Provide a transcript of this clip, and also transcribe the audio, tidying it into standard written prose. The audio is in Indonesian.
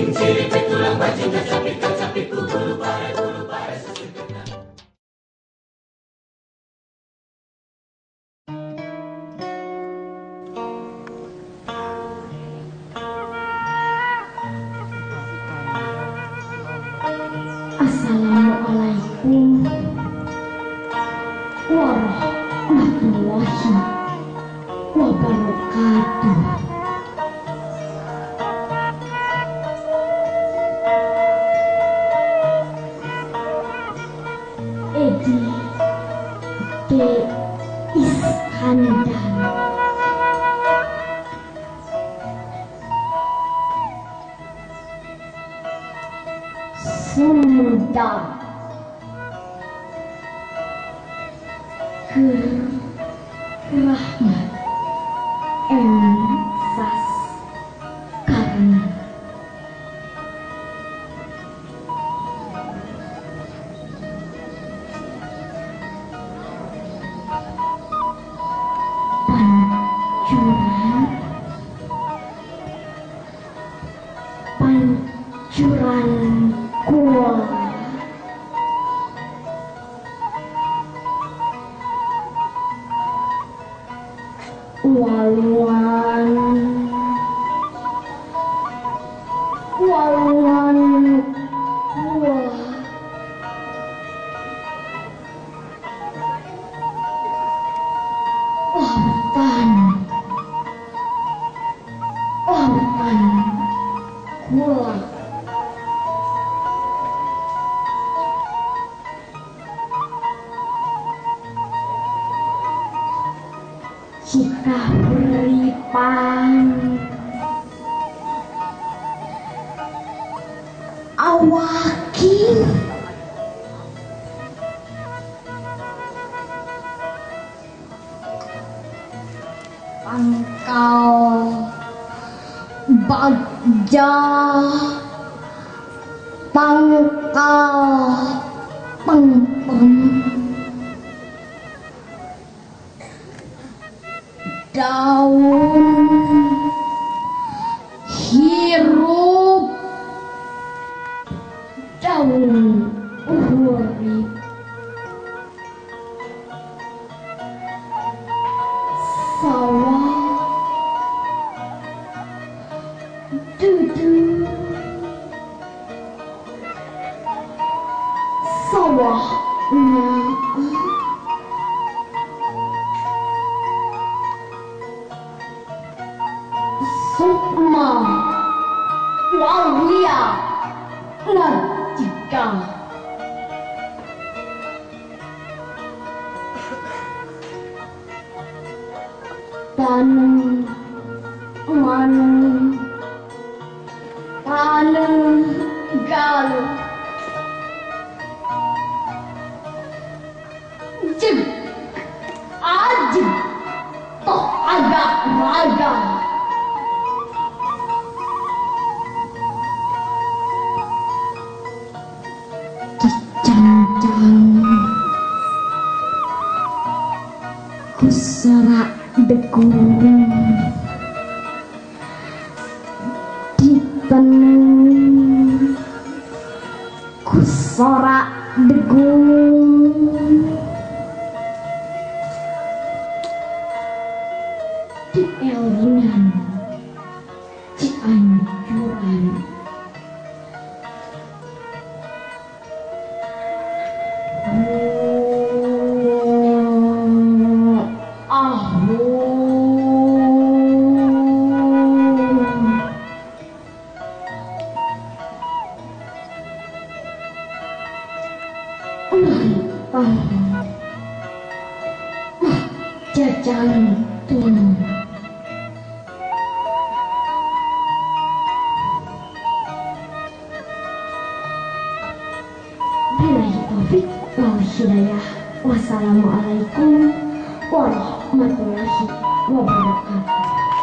Assalamualaikum warahmatullahi wabarakatuh. Edi D. Iskandar. Sunda Rahmat Sas Karna. Pancuran kuala walungan kuala lautan kuala Cikahuripan awaki pangkal bagja pangkal pengpeng daun hirup daun urip sawah dudu sawahnya Sukma Walia Najika dan Galuh jeg ajeg toh agak raga kusara degung dipen kusara degung di elingan Cianjuran Jajantung billahi taufik wal hidayah. Wassalamualaikum warahmatullahi wabarakatuh.